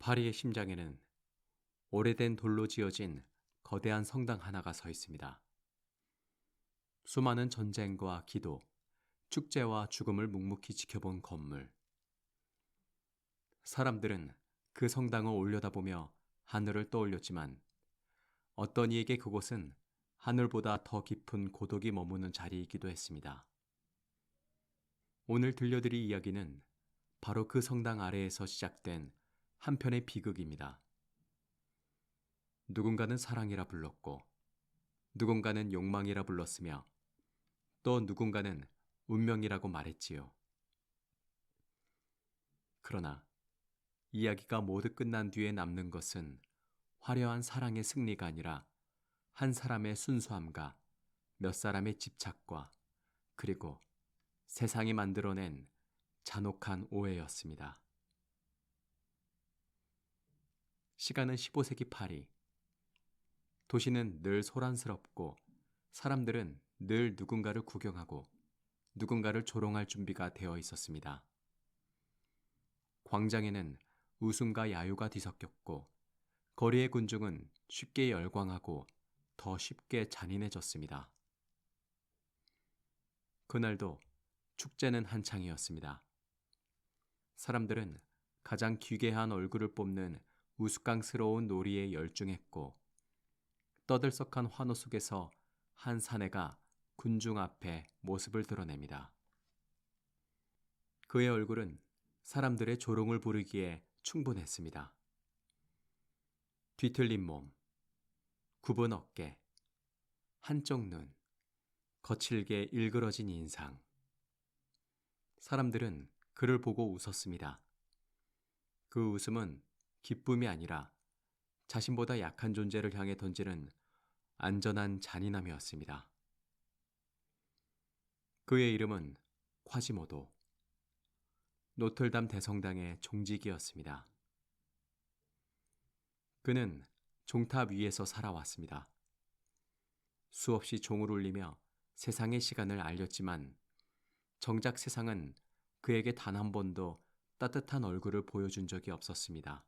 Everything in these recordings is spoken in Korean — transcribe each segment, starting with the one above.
파리의 심장에는 오래된 돌로 지어진 거대한 성당 하나가 서 있습니다. 수많은 전쟁과 기도, 축제와 죽음을 묵묵히 지켜본 건물. 사람들은 그 성당을 올려다보며 하늘을 떠올렸지만 어떤 이에게 그곳은 하늘보다 더 깊은 고독이 머무는 자리이기도 했습니다. 오늘 들려드릴 이야기는 바로 그 성당 아래에서 시작된 한 편의 비극입니다. 누군가는 사랑이라 불렀고, 누군가는 욕망이라 불렀으며, 또 누군가는 운명이라고 말했지요. 그러나 이야기가 모두 끝난 뒤에 남는 것은 화려한 사랑의 승리가 아니라 한 사람의 순수함과 몇 사람의 집착과 그리고 세상이 만들어낸 잔혹한 오해였습니다. 시간은 15세기 파리. 도시는 늘 소란스럽고 사람들은 늘 누군가를 구경하고 누군가를 조롱할 준비가 되어 있었습니다. 광장에는 웃음과 야유가 뒤섞였고 거리의 군중은 쉽게 열광하고 더 쉽게 잔인해졌습니다. 그날도 축제는 한창이었습니다. 사람들은 가장 기괴한 얼굴을 뽑는 우스꽝스러운 놀이에 열중했고 떠들썩한 환호 속에서 한 사내가 군중 앞에 모습을 드러냅니다. 그의 얼굴은 사람들의 조롱을 부르기에 충분했습니다. 뒤틀린 몸, 굽은 어깨, 한쪽 눈, 거칠게 일그러진 인상. 사람들은 그를 보고 웃었습니다. 그 웃음은 기쁨이 아니라 자신보다 약한 존재를 향해 던지는 안전한 잔인함이었습니다. 그의 이름은 콰지모도, 노틀담 대성당의 종직이었습니다. 그는 종탑 위에서 살아왔습니다. 수없이 종을 울리며 세상의 시간을 알렸지만 정작 세상은 그에게 단 한 번도 따뜻한 얼굴을 보여준 적이 없었습니다.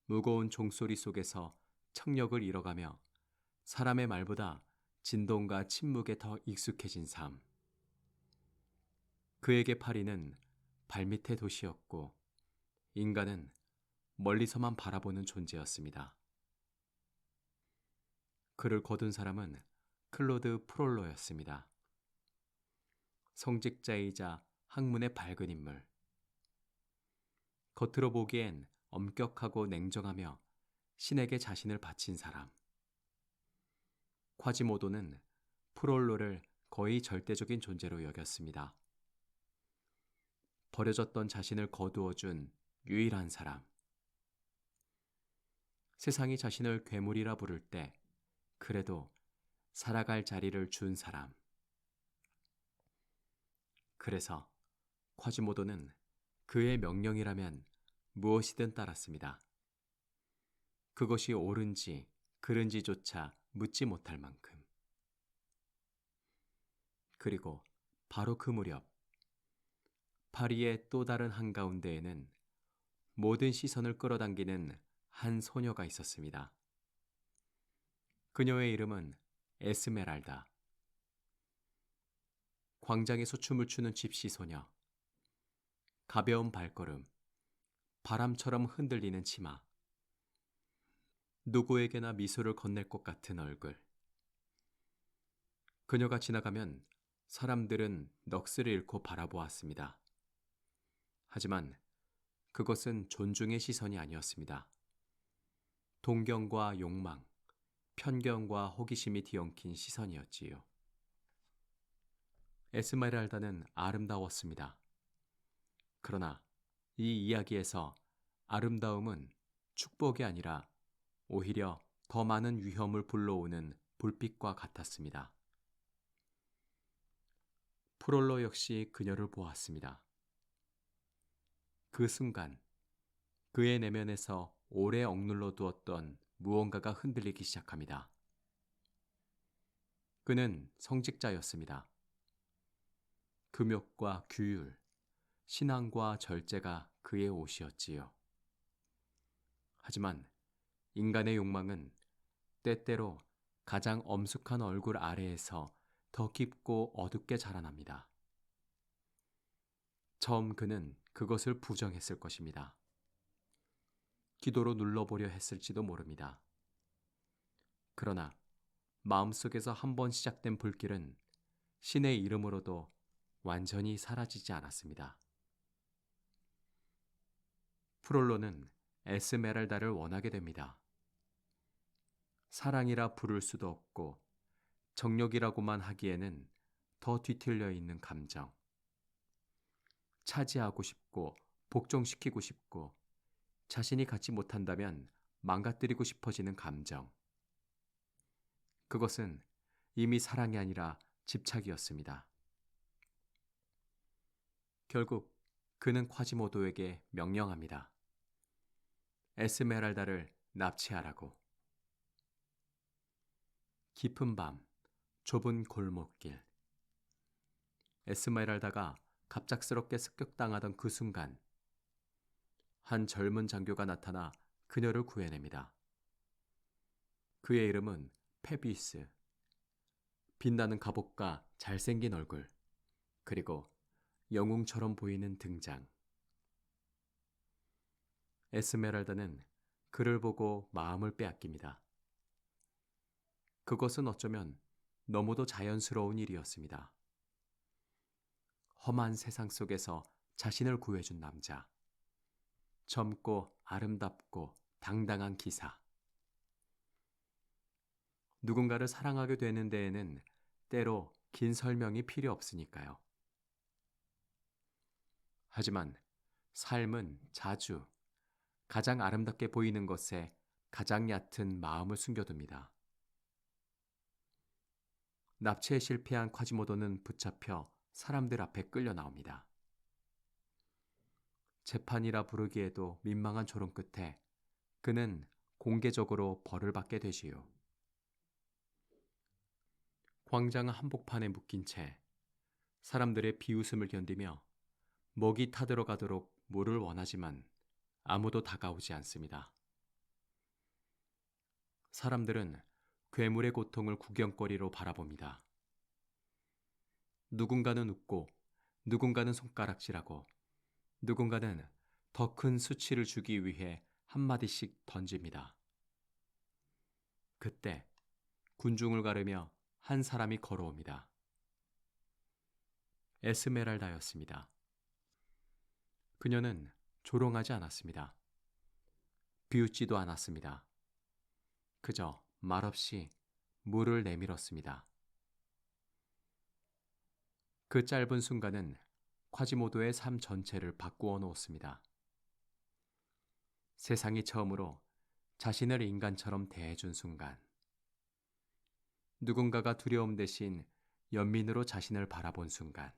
무거운 종소리 속에서 청력을 잃어가며 사람의 말보다 진동과 침묵에 더 익숙해진 삶. 그에게 파리는 발밑의 도시였고 인간은 멀리서만 바라보는 존재였습니다. 그를 거둔 사람은 클로드 프롤로였습니다. 성직자이자 학문의 밝은 인물. 겉으로 보기엔 엄격하고 냉정하며 신에게 자신을 바친 사람. 콰지모도는 프롤로를 거의 절대적인 존재로 여겼습니다. 버려졌던 자신을 거두어준 유일한 사람. 세상이 자신을 괴물이라 부를 때 그래도 살아갈 자리를 준 사람. 그래서 콰지모도는 그의 명령이라면 무엇이든 따랐습니다. 그것이 옳은지 그른지조차 묻지 못할 만큼. 그리고 바로 그 무렵 파리의 또 다른 한가운데에는 모든 시선을 끌어당기는 한 소녀가 있었습니다. 그녀의 이름은 에스메랄다. 광장에서 춤을 추는 집시 소녀. 가벼운 발걸음, 바람처럼 흔들리는 치마. 누구에게나 미소를 건넬 것 같은 얼굴. 그녀가 지나가면 사람들은 넋을 잃고 바라보았습니다. 하지만 그것은 존중의 시선이 아니었습니다. 동경과 욕망, 편견과 호기심이 뒤엉킨 시선이었지요. 에스메랄다는 아름다웠습니다. 그러나 이 이야기에서 아름다움은 축복이 아니라 오히려 더 많은 위험을 불러오는 불빛과 같았습니다. 프롤로 역시 그녀를 보았습니다. 그 순간 그의 내면에서 오래 억눌러 두었던 무언가가 흔들리기 시작합니다. 그는 성직자였습니다. 금욕과 규율, 신앙과 절제가 그의 옷이었지요. 하지만 인간의 욕망은 때때로 가장 엄숙한 얼굴 아래에서 더 깊고 어둡게 자라납니다. 처음 그는 그것을 부정했을 것입니다. 기도로 눌러보려 했을지도 모릅니다. 그러나 마음속에서 한번 시작된 불길은 신의 이름으로도 완전히 사라지지 않았습니다. 프롤로는 에스메랄다를 원하게 됩니다. 사랑이라 부를 수도 없고 정욕이라고만 하기에는 더 뒤틀려 있는 감정. 차지하고 싶고 복종시키고 싶고 자신이 갖지 못한다면 망가뜨리고 싶어지는 감정. 그것은 이미 사랑이 아니라 집착이었습니다. 결국 그는 콰지모도에게 명령합니다. 에스메랄다를 납치하라고. 깊은 밤, 좁은 골목길. 에스메랄다가 갑작스럽게 습격당하던 그 순간, 한 젊은 장교가 나타나 그녀를 구해냅니다. 그의 이름은 페비스. 빛나는 갑옷과 잘생긴 얼굴, 그리고 영웅처럼 보이는 등장. 에스메랄다는 그를 보고 마음을 빼앗깁니다. 그것은 어쩌면 너무도 자연스러운 일이었습니다. 험한 세상 속에서 자신을 구해준 남자. 젊고 아름답고 당당한 기사. 누군가를 사랑하게 되는 데에는 때로 긴 설명이 필요 없으니까요. 하지만 삶은 자주 가장 아름답게 보이는 것에 가장 얕은 마음을 숨겨둡니다. 납치에 실패한 콰지모도는 붙잡혀 사람들 앞에 끌려 나옵니다. 재판이라 부르기에도 민망한 조롱 끝에 그는 공개적으로 벌을 받게 되지요. 광장 한복판에 묶인 채 사람들의 비웃음을 견디며 먹이 타들어가도록 물을 원하지만 아무도 다가오지 않습니다. 사람들은 괴물의 고통을 구경거리로 바라봅니다. 누군가는 웃고 누군가는 손가락질하고 누군가는 더 큰 수치를 주기 위해 한마디씩 던집니다. 그때 군중을 가르며 한 사람이 걸어옵니다. 에스메랄다였습니다. 그녀는 조롱하지 않았습니다. 비웃지도 않았습니다. 그저 말없이 물을 내밀었습니다. 그 짧은 순간은 콰지모도의 삶 전체를 바꾸어 놓았습니다. 세상이 처음으로 자신을 인간처럼 대해준 순간. 누군가가 두려움 대신 연민으로 자신을 바라본 순간.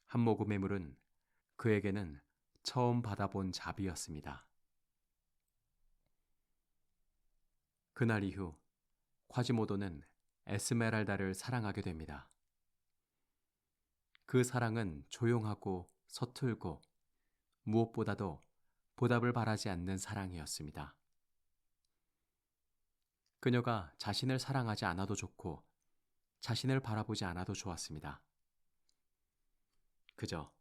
한 모금의 물은 그에게는 처음 받아본 자비였습니다. 그날 이후 콰지모도는 에스메랄다를 사랑하게 됩니다. 그 사랑은 조용하고 서툴고 무엇보다도 보답을 바라지 않는 사랑이었습니다. 그녀가 자신을 사랑하지 않아도 좋고 자신을 바라보지 않아도 좋았습니다. 그저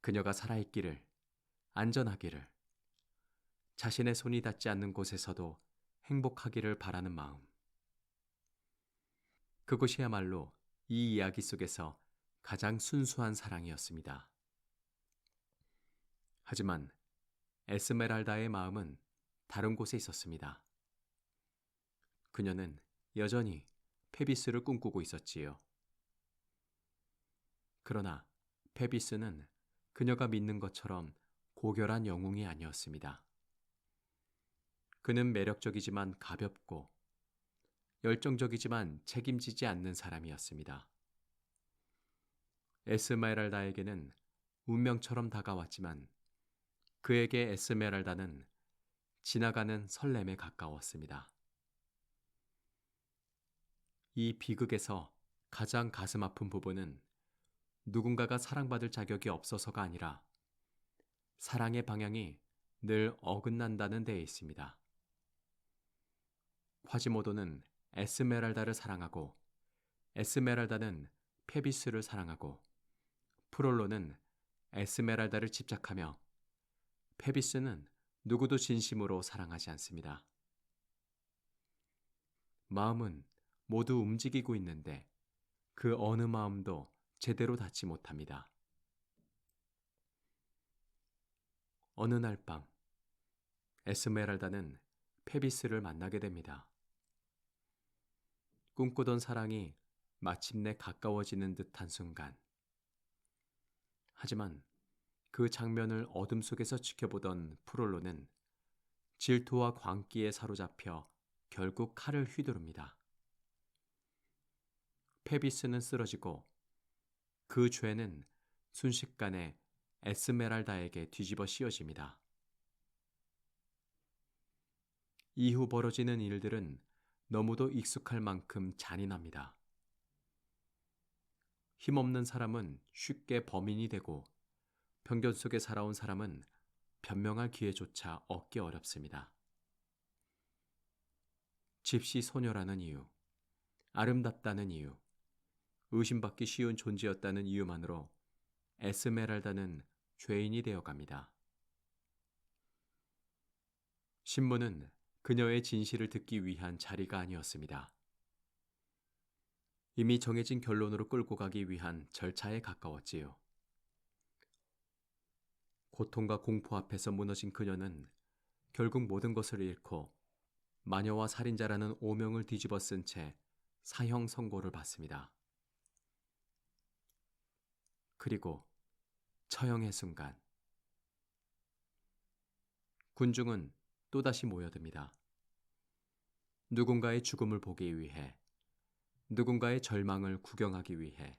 그녀가 살아있기를, 안전하기를, 자신의 손이 닿지 않는 곳에서도 행복하기를 바라는 마음. 그것이야말로 이 이야기 속에서 가장 순수한 사랑이었습니다. 하지만 에스메랄다의 마음은 다른 곳에 있었습니다. 그녀는 여전히 페비스를 꿈꾸고 있었지요. 그러나 페비스는 그녀가 믿는 것처럼 고결한 영웅이 아니었습니다. 그는 매력적이지만 가볍고 열정적이지만 책임지지 않는 사람이었습니다. 에스메랄다에게는 운명처럼 다가왔지만 그에게 에스메랄다는 지나가는 설렘에 가까웠습니다. 이 비극에서 가장 가슴 아픈 부분은 누군가가 사랑받을 자격이 없어서가 아니라 사랑의 방향이 늘 어긋난다는 데에 있습니다. 콰지모도는 에스메랄다를 사랑하고 에스메랄다는 페비스를 사랑하고 프롤로는 에스메랄다를 집착하며 페비스는 누구도 진심으로 사랑하지 않습니다. 마음은 모두 움직이고 있는데 그 어느 마음도 제대로 닿지 못합니다. 어느 날 밤, 에스메랄다는 페비스를 만나게 됩니다. 꿈꾸던 사랑이 마침내 가까워지는 듯한 순간. 하지만 그 장면을 어둠 속에서 지켜보던 프롤로는 질투와 광기에 사로잡혀 결국 칼을 휘두릅니다. 페비스는 쓰러지고 그 죄는 순식간에 에스메랄다에게 뒤집어 씌워집니다. 이후 벌어지는 일들은 너무도 익숙할 만큼 잔인합니다. 힘없는 사람은 쉽게 범인이 되고 편견 속에 살아온 사람은 변명할 기회조차 얻기 어렵습니다. 집시 소녀라는 이유, 아름답다는 이유, 의심받기 쉬운 존재였다는 이유만으로 에스메랄다는 죄인이 되어갑니다. 신문은 그녀의 진실을 듣기 위한 자리가 아니었습니다. 이미 정해진 결론으로 끌고 가기 위한 절차에 가까웠지요. 고통과 공포 앞에서 무너진 그녀는 결국 모든 것을 잃고 마녀와 살인자라는 오명을 뒤집어 쓴 채 사형 선고를 받습니다. 그리고 처형의 순간 군중은 또다시 모여듭니다. 누군가의 죽음을 보기 위해, 누군가의 절망을 구경하기 위해.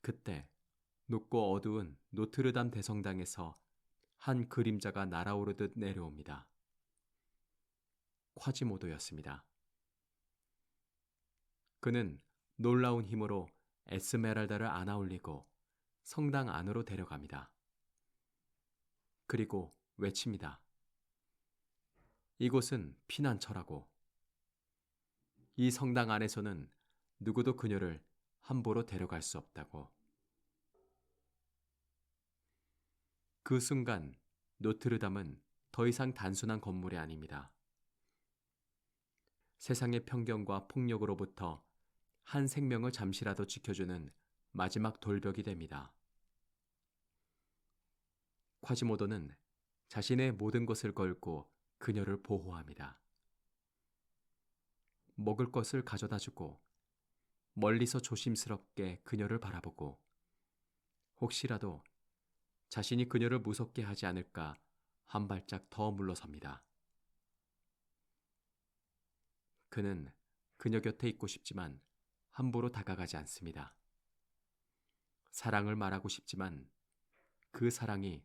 그때 높고 어두운 노트르담 대성당에서 한 그림자가 날아오르듯 내려옵니다. 콰지모도였습니다. 그는 놀라운 힘으로 에스메랄다를 안아올리고 성당 안으로 데려갑니다. 그리고 외칩니다. 이곳은 피난처라고. 이 성당 안에서는 누구도 그녀를 함부로 데려갈 수 없다고. 그 순간 노트르담은 더 이상 단순한 건물이 아닙니다. 세상의 편견과 폭력으로부터 한 생명을 잠시라도 지켜주는 마지막 돌벽이 됩니다. 콰지모도는 자신의 모든 것을 걸고 그녀를 보호합니다. 먹을 것을 가져다 주고 멀리서 조심스럽게 그녀를 바라보고 혹시라도 자신이 그녀를 무섭게 하지 않을까 한 발짝 더 물러섭니다. 그는 그녀 곁에 있고 싶지만 함부로 다가가지 않습니다. 사랑을 말하고 싶지만 그 사랑이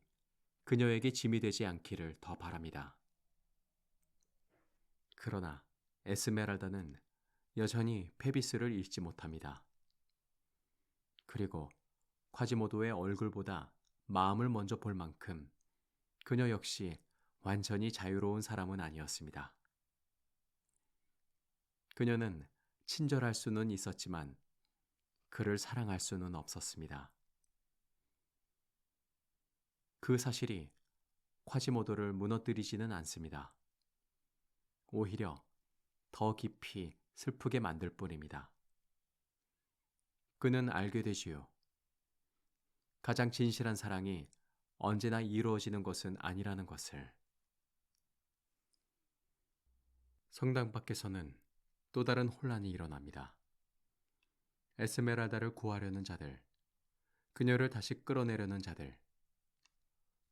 그녀에게 짐이 되지 않기를 더 바랍니다. 그러나 에스메랄다는 여전히 페비스를 잊지 못합니다. 그리고 콰지모도의 얼굴보다 마음을 먼저 볼 만큼 그녀 역시 완전히 자유로운 사람은 아니었습니다. 그녀는 친절할 수는 있었지만 그를 사랑할 수는 없었습니다. 그 사실이 콰지모도를 무너뜨리지는 않습니다. 오히려 더 깊이 슬프게 만들 뿐입니다. 그는 알게 되지요. 가장 진실한 사랑이 언제나 이루어지는 것은 아니라는 것을. 성당 밖에서는 또 다른 혼란이 일어납니다. 에스메랄다를 구하려는 자들, 그녀를 다시 끌어내려는 자들,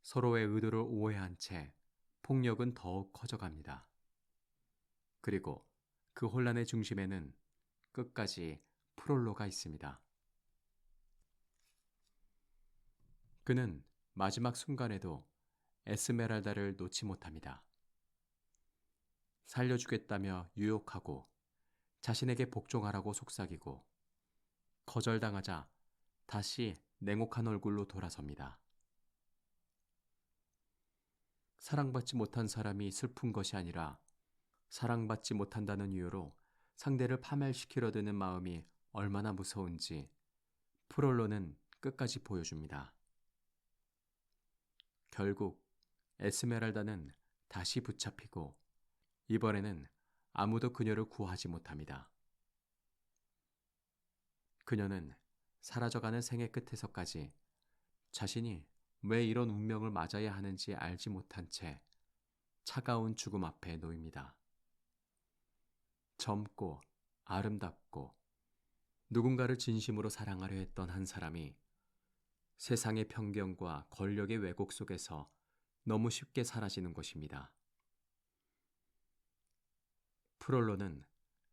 서로의 의도를 오해한 채 폭력은 더욱 커져갑니다. 그리고 그 혼란의 중심에는 끝까지 프롤로가 있습니다. 그는 마지막 순간에도 에스메랄다를 놓지 못합니다. 살려주겠다며 유혹하고 자신에게 복종하라고 속삭이고 거절당하자 다시 냉혹한 얼굴로 돌아섭니다. 사랑받지 못한 사람이 슬픈 것이 아니라 사랑받지 못한다는 이유로 상대를 파멸시키려 드는 마음이 얼마나 무서운지 프롤로는 끝까지 보여줍니다. 결국 에스메랄다는 다시 붙잡히고 이번에는 아무도 그녀를 구하지 못합니다. 그녀는 사라져가는 생의 끝에서까지 자신이 왜 이런 운명을 맞아야 하는지 알지 못한 채 차가운 죽음 앞에 놓입니다. 젊고 아름답고 누군가를 진심으로 사랑하려 했던 한 사람이 세상의 편견과 권력의 왜곡 속에서 너무 쉽게 사라지는 것입니다. 프롤로는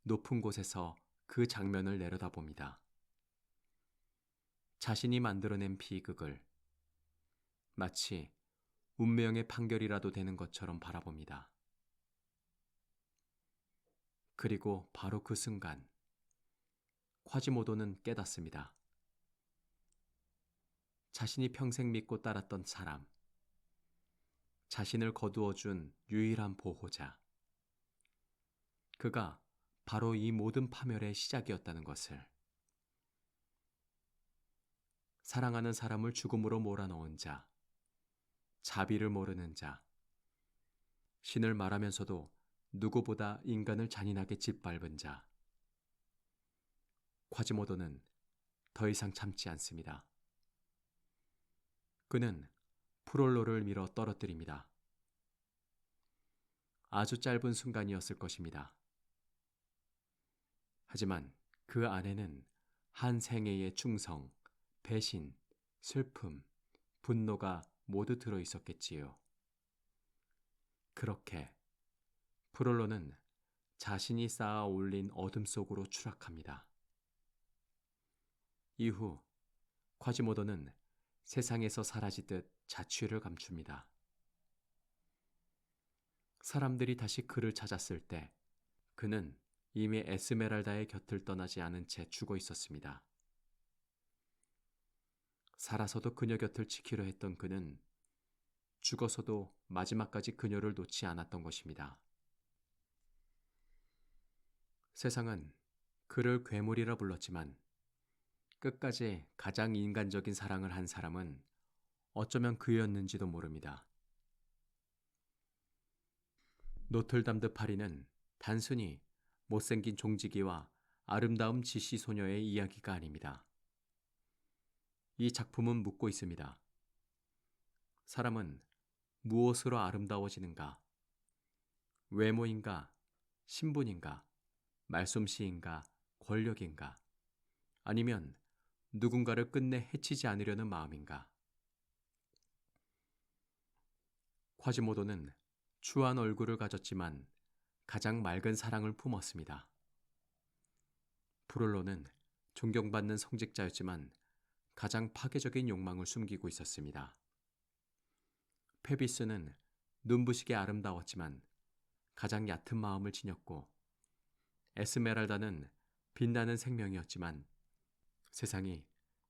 높은 곳에서 그 장면을 내려다봅니다. 자신이 만들어낸 비극을 마치 운명의 판결이라도 되는 것처럼 바라봅니다. 그리고 바로 그 순간 콰지모도는 깨닫습니다. 자신이 평생 믿고 따랐던 사람, 자신을 거두어준 유일한 보호자, 그가 바로 이 모든 파멸의 시작이었다는 것을. 사랑하는 사람을 죽음으로 몰아넣은 자, 자비를 모르는 자, 신을 말하면서도 누구보다 인간을 잔인하게 짓밟은 자. 콰지모도는 더 이상 참지 않습니다. 그는 프롤로를 밀어 떨어뜨립니다. 아주 짧은 순간이었을 것입니다. 하지만 그 안에는 한 생애의 충성, 배신, 슬픔, 분노가 모두 들어 있었겠지요. 그렇게 프롤로는 자신이 쌓아 올린 어둠 속으로 추락합니다. 이후 콰지모도는 세상에서 사라지듯 자취를 감춥니다. 사람들이 다시 그를 찾았을 때 그는 이미 에스메랄다의 곁을 떠나지 않은 채 죽어 있었습니다. 살아서도 그녀 곁을 지키려 했던 그는 죽어서도 마지막까지 그녀를 놓지 않았던 것입니다. 세상은 그를 괴물이라 불렀지만 끝까지 가장 인간적인 사랑을 한 사람은 어쩌면 그였는지도 모릅니다. 노틀담드 파리는 단순히 못생긴 종지기와 아름다움 지시 소녀의 이야기가 아닙니다. 이 작품은 묻고 있습니다. 사람은 무엇으로 아름다워지는가? 외모인가? 신분인가? 말솜씨인가? 권력인가? 아니면 누군가를 끝내 해치지 않으려는 마음인가? 콰지모도는 추한 얼굴을 가졌지만 가장 맑은 사랑을 품었습니다. 프롤로는 존경받는 성직자였지만 가장 파괴적인 욕망을 숨기고 있었습니다. 페비스는 눈부시게 아름다웠지만 가장 얕은 마음을 지녔고 에스메랄다는 빛나는 생명이었지만 세상이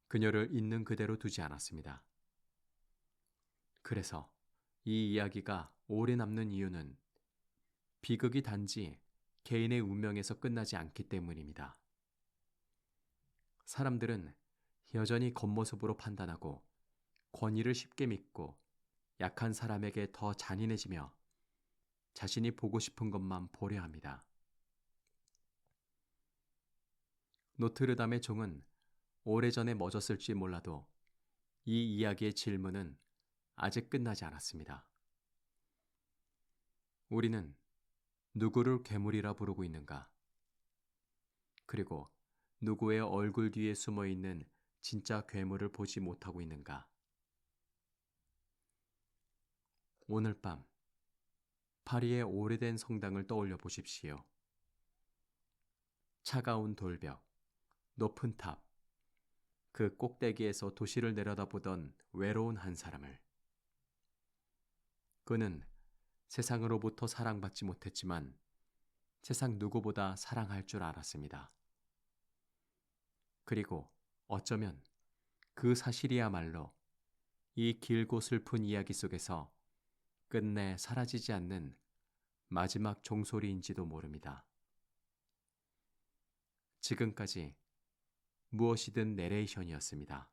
그녀를 있는 그대로 두지 않았습니다. 그래서 이 이야기가 오래 남는 이유는 비극이 단지 개인의 운명에서 끝나지 않기 때문입니다. 사람들은 여전히 겉모습으로 판단하고 권위를 쉽게 믿고 약한 사람에게 더 잔인해지며 자신이 보고 싶은 것만 보려 합니다. 노트르담의 종은 오래전에 멎었을지 몰라도 이 이야기의 질문은 아직 끝나지 않았습니다. 우리는 누구를 괴물이라 부르고 있는가? 그리고 누구의 얼굴 뒤에 숨어 있는 진짜 괴물을 보지 못하고 있는가? 오늘 밤 파리의 오래된 성당을 떠올려 보십시오. 차가운 돌벽, 높은 탑, 그 꼭대기에서 도시를 내려다보던 외로운 한 사람을. 그는 세상으로부터 사랑받지 못했지만 세상 누구보다 사랑할 줄 알았습니다. 그리고 어쩌면 그 사실이야말로 이 길고 슬픈 이야기 속에서 끝내 사라지지 않는 마지막 종소리인지도 모릅니다. 지금까지 무엇이든 내레이션이었습니다.